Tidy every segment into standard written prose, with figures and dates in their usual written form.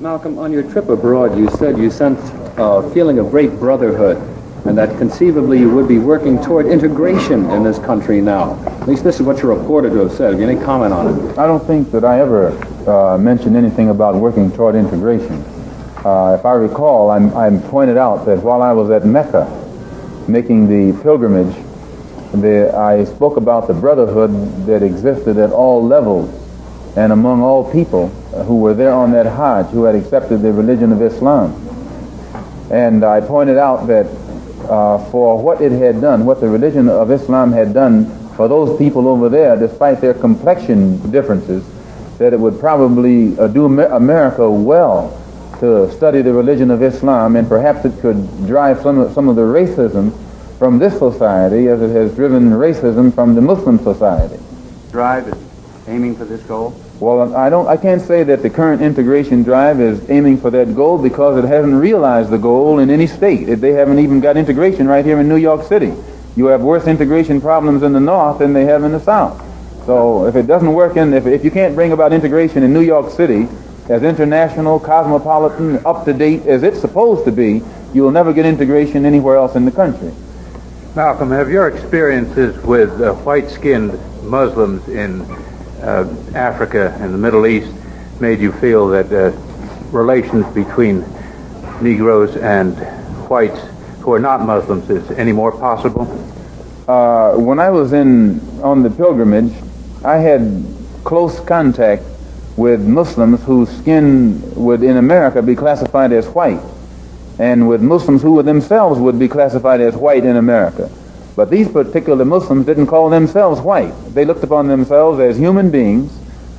Malcolm, on your trip abroad, you said you sensed a feeling of great brotherhood, and that conceivably you would be working toward integration in this country now. At least this is what you're reported to have said. Have you any comment on it? I don't think that I ever mentioned anything about working toward integration. If I recall, I pointed out that while I was at Mecca making the pilgrimage, I spoke about the brotherhood that existed at all levels and among all people who were there on that Hajj, who had accepted the religion of Islam. And I pointed out that for what it had done, what the religion of Islam had done for those people over there, despite their complexion differences, that it would probably do America well to study the religion of Islam, and perhaps it could drive some of the racism from this society as it has driven racism from the Muslim society. Drive is aiming for this goal? Well, I can't say that the current integration drive is aiming for that goal, because it hasn't realized the goal in any state. They haven't even got integration right here in New York City. You have worse integration problems in the North than they have in the South. So if it doesn't work if you can't bring about integration in New York City as international, cosmopolitan, up-to-date as it's supposed to be, you will never get integration anywhere else in the country. Malcolm, have your experiences with white-skinned Muslims in Africa and the Middle East made you feel that relations between Negroes and whites who are not Muslims is any more possible? When I was on the pilgrimage, I had close contact with Muslims whose skin would in America be classified as white, and with Muslims who themselves would be classified as white in America. But these particular Muslims didn't call themselves white. They looked upon themselves as human beings,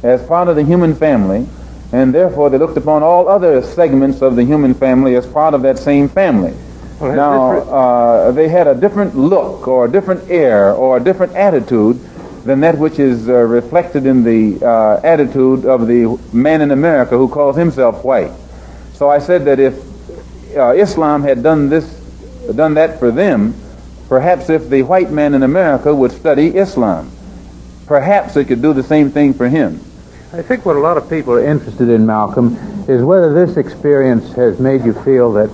as part of the human family, and therefore they looked upon all other segments of the human family as part of that same family. Well, now, they had a different look or a different air or a different attitude than that which is reflected in the attitude of the man in America who calls himself white. So I said that if Islam had done that for them, perhaps if the white man in America would study Islam, perhaps it could do the same thing for him. I think what a lot of people are interested in, Malcolm, is whether this experience has made you feel that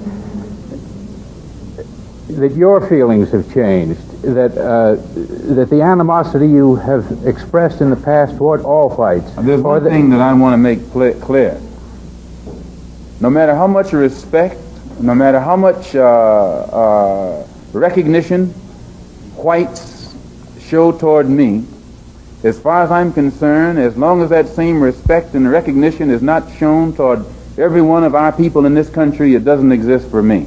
your feelings have changed, that the animosity you have expressed in the past toward all whites. There's one thing that I want to make clear. No matter how much respect, no matter how much recognition whites show toward me, as far as I'm concerned, as long as that same respect and recognition is not shown toward every one of our people in this country, it doesn't exist for me.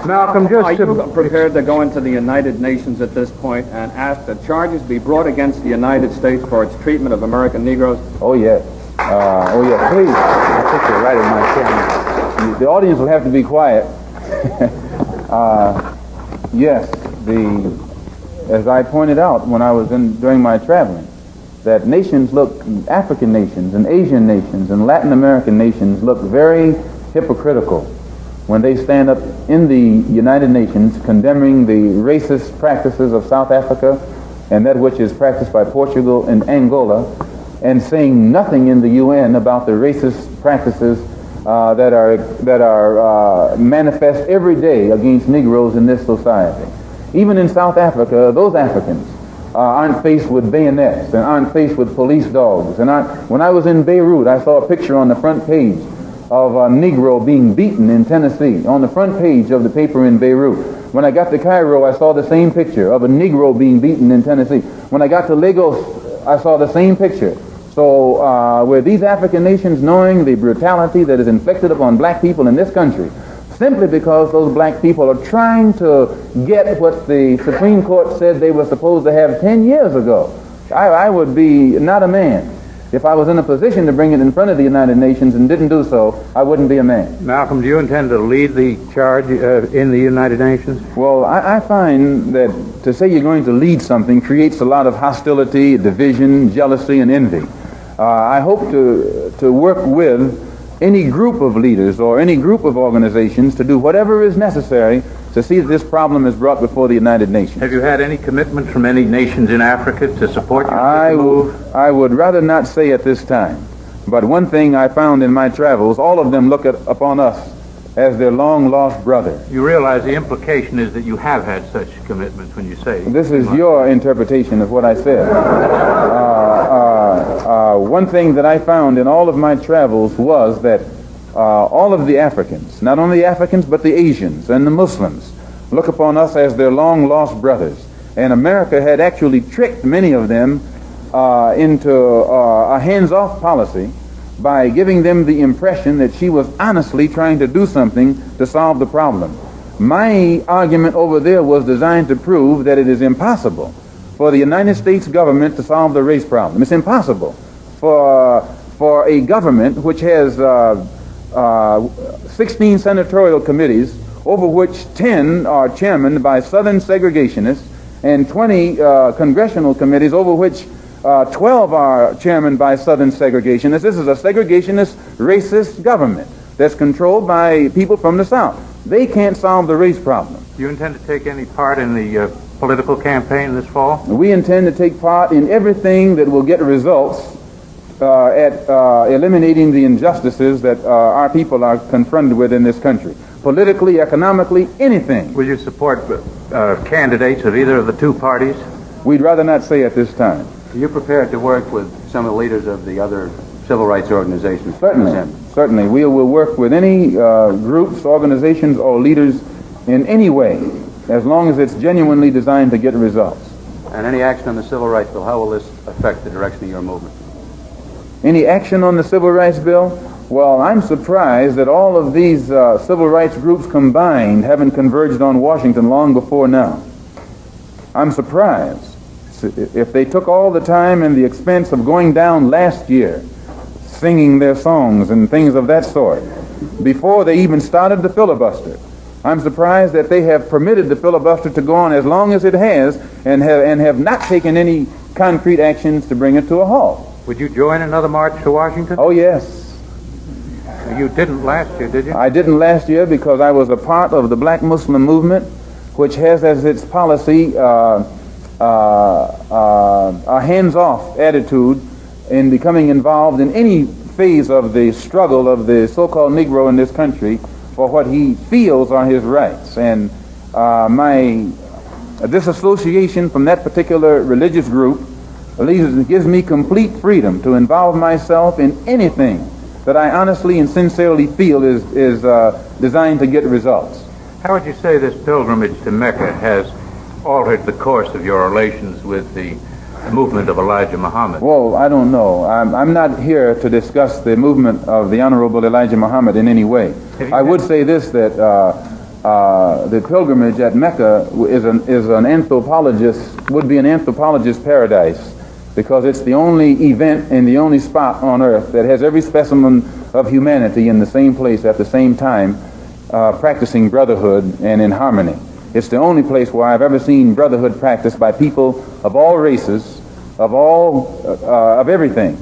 Malcolm, are you prepared to go into the United Nations at this point and ask that charges be brought against the United States for its treatment of American Negroes? Oh, yes. Please. I think you're right in my camera. The audience will have to be quiet. Yes, as I pointed out when I was during my traveling, that African nations and Asian nations and Latin American nations look very hypocritical when they stand up in the United Nations condemning the racist practices of South Africa and that which is practiced by Portugal and Angola, and saying nothing in the UN about the racist practices that are manifest every day against Negroes in this society. Even in South Africa, those Africans aren't faced with bayonets and aren't faced with police dogs. And when I was in Beirut, I saw a picture on the front page of a Negro being beaten in Tennessee, on the front page of the paper in Beirut. When I got to Cairo, I saw the same picture of a Negro being beaten in Tennessee. When I got to Lagos, I saw the same picture. So were these African nations knowing the brutality that is inflicted upon black people in this country, simply because those black people are trying to get what the Supreme Court said they were supposed to have 10 years ago? I would be not a man. If I was in a position to bring it in front of the United Nations and didn't do so, I wouldn't be a man. Malcolm, do you intend to lead the charge in the United Nations? Well, I find that to say you're going to lead something creates a lot of hostility, division, jealousy, and envy. I hope to work with any group of leaders or any group of organizations to do whatever is necessary to see that this problem is brought before the United Nations. Have you had any commitment from any nations in Africa to support you in this move? I would rather not say at this time. But one thing I found in my travels, all of them look upon us as their long-lost brother. You realize the implication is that you have had such commitments when you say... This is your interpretation of what I said. One thing that I found in all of my travels was that all of the Africans, not only Africans but the Asians and the Muslims, look upon us as their long-lost brothers. And America had actually tricked many of them into a hands-off policy by giving them the impression that she was honestly trying to do something to solve the problem. My argument over there was designed to prove that it is impossible for the United States government to solve the race problem. It's impossible for a government which has 16 senatorial committees, over which 10 are chairmaned by Southern segregationists, and 20 congressional committees, over which 12 are chairmaned by Southern segregationists. This is a segregationist, racist government that's controlled by people from the South. They can't solve the race problem. Do you intend to take any part in the political campaign this fall? We intend to take part in everything that will get results at eliminating the injustices that our people are confronted with in this country. Politically, economically, anything. Will you support candidates of either of the two parties? We'd rather not say at this time. Are you prepared to work with some of the leaders of the other civil rights organizations? Certainly. We will work with any groups, organizations, or leaders in any way, as long as it's genuinely designed to get results. And any action on the civil rights bill, how will this affect the direction of your movement? Any action on the civil rights bill? Well, I'm surprised that all of these civil rights groups combined haven't converged on Washington long before now. I'm surprised. If they took all the time and the expense of going down last year, singing their songs and things of that sort, before they even started the filibuster, I'm surprised that they have permitted the filibuster to go on as long as it has and have not taken any concrete actions to bring it to a halt. Would you join another march to Washington? Oh, yes. You didn't last year, did you? I didn't last year because I was a part of the Black Muslim movement, which has as its policy a hands-off attitude in becoming involved in any phase of the struggle of the so-called Negro in this country for what he feels are his rights. And my disassociation from that particular religious group gives me complete freedom to involve myself in anything that I honestly and sincerely feel is designed to get results. How would you say this pilgrimage to Mecca has altered the course of your relations with the movement of Elijah Muhammad? Well, I don't know. I'm not here to discuss the movement of the Honorable Elijah Muhammad in any way. I would say this, that the pilgrimage at Mecca is an anthropologist, would be an anthropologist's paradise, because it's the only event and the only spot on earth that has every specimen of humanity in the same place at the same time, practicing brotherhood and in harmony. It's the only place where I've ever seen brotherhood practiced by people of all races, of everything.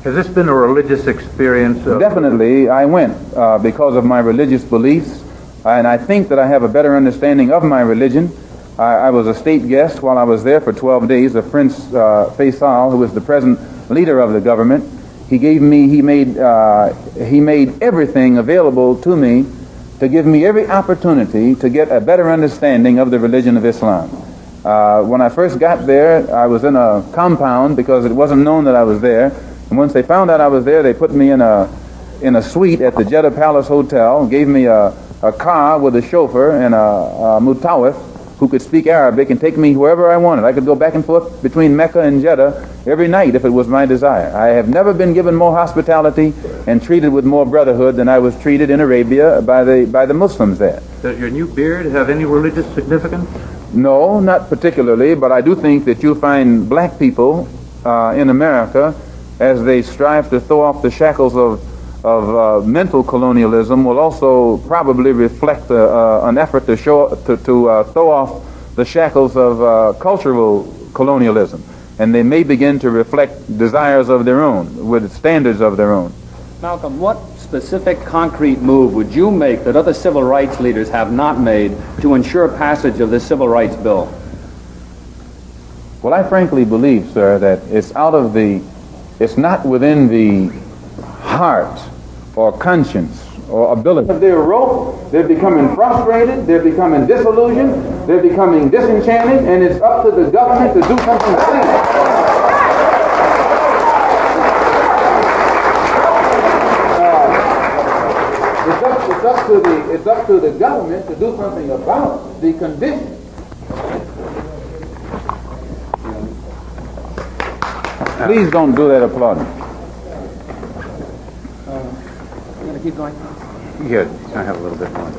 Has this been a religious experience? Definitely, I went because of my religious beliefs, and I think that I have a better understanding of my religion. I was a state guest while I was there for 12 days of Prince Faisal, who was the present leader of the government. He made everything available to me to give me every opportunity to get a better understanding of the religion of Islam. When I first got there, I was in a compound because it wasn't known that I was there. And once they found out I was there, they put me in a suite at the Jeddah Palace Hotel, gave me a car with a chauffeur and a mutawif who could speak Arabic and take me wherever I wanted. I could go back and forth between Mecca and Jeddah every night if it was my desire. I have never been given more hospitality and treated with more brotherhood than I was treated in Arabia by the Muslims there. Does your new beard have any religious significance? No, not particularly, but I do think that you'll find black people in America, as they strive to throw off the shackles of mental colonialism, will also probably reflect an effort to throw off the shackles of cultural colonialism, and they may begin to reflect desires of their own with standards of their own. Malcolm, what specific concrete move would you make that other civil rights leaders have not made to ensure passage of this civil rights bill? Well, I frankly believe, sir, that it's not within the heart or conscience or ability. They're rope, they're becoming frustrated, they're becoming disillusioned, they're becoming disenchanted, and it's up to the government to do something about it. It's up to the government to do something about the condition. Please don't do that applauding. You going to keep going? Yeah, I have a little bit more.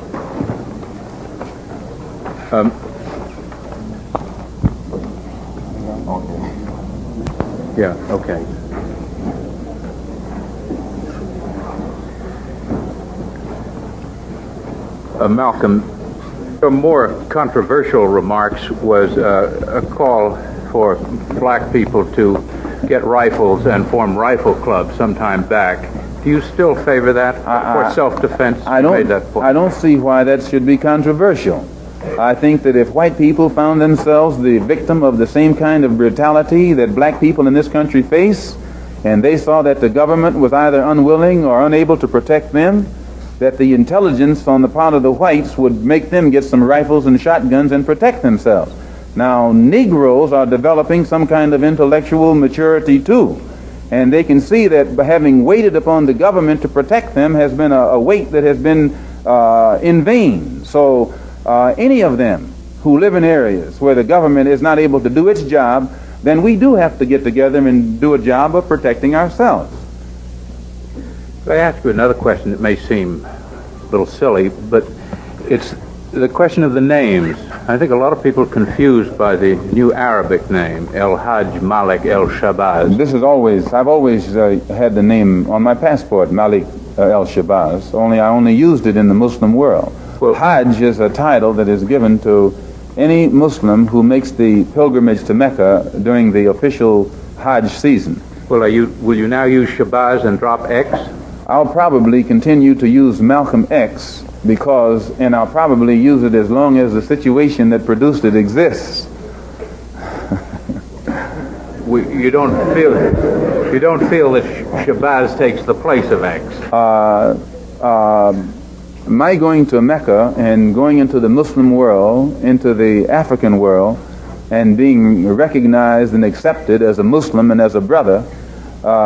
Yeah, okay. Malcolm, a more controversial remarks was a call for black people to get rifles and form rifle clubs sometime back. Do you still favor that for self-defense? I don't see why that should be controversial. I think that if white people found themselves the victim of the same kind of brutality that black people in this country face, and they saw that the government was either unwilling or unable to protect them, that the intelligence on the part of the whites would make them get some rifles and shotguns and protect themselves. Now, Negroes are developing some kind of intellectual maturity too, and they can see that by having waited upon the government to protect them has been a wait that has been in vain. So any of them who live in areas where the government is not able to do its job, then we do have to get together and do a job of protecting ourselves. I ask you another question that may seem a little silly, but it's the question of the names. I think a lot of people are confused by the new Arabic name, El-Hajj Malik El-Shabazz. I've always had the name on my passport, Malik El-Shabazz, only I only used it in the Muslim world. Well, Hajj is a title that is given to any Muslim who makes the pilgrimage to Mecca during the official Hajj season. Well, will you now use Shabazz and drop X? I'll probably continue to use Malcolm X and I'll probably use it as long as the situation that produced it exists. You don't feel that Shabazz takes the place of X? My going to Mecca and going into the Muslim world, into the African world, and being recognized and accepted as a Muslim and as a brother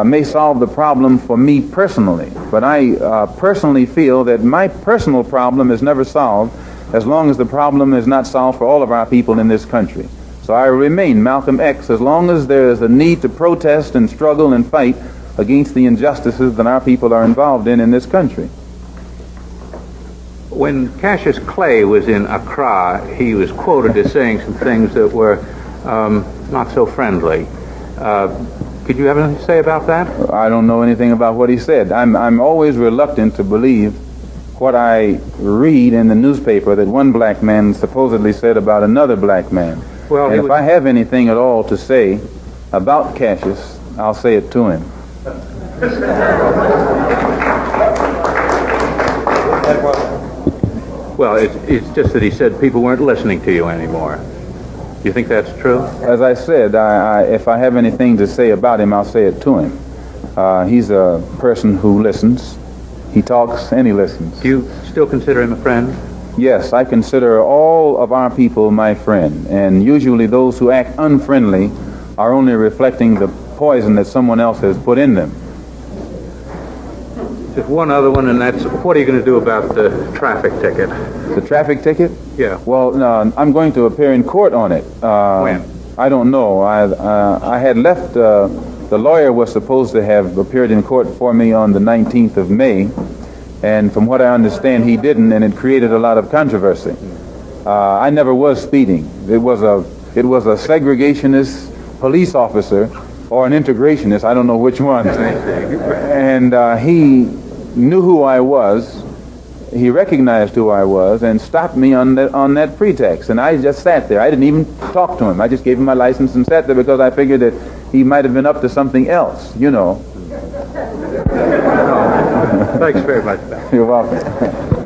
may solve the problem for me personally. But I personally feel that my personal problem is never solved as long as the problem is not solved for all of our people in this country. So I remain Malcolm X as long as there is a need to protest and struggle and fight against the injustices that our people are involved in this country. When Cassius Clay was in Accra, he was quoted as saying some things that were not so friendly. Could you have anything to say about that? I don't know anything about what he said. I'm always reluctant to believe what I read in the newspaper that one black man supposedly said about another black man. Well, and if I have anything at all to say about Cassius, I'll say it to him. Well, it's just that he said people weren't listening to you anymore. Do you think that's true? As I said, if I have anything to say about him, I'll say it to him. He's a person who listens. He talks and he listens. Do you still consider him a friend? Yes, I consider all of our people my friend. And usually those who act unfriendly are only reflecting the poison that someone else has put in them. Just one other one, and that's, what are you going to do about the traffic ticket? The traffic ticket? Yeah. Well, I'm going to appear in court on it. When? I don't know. I had left, the lawyer was supposed to have appeared in court for me on the 19th of May, and from what I understand, he didn't, and it created a lot of controversy. I never was speeding. It was a segregationist police officer or an integrationist, I don't know which one. And he knew who I was, he recognized who I was, and stopped me on that pretext. And I just sat there. I didn't even talk to him. I just gave him my license and sat there because I figured that he might have been up to something else, you know. Thanks very much, Pat. You're welcome.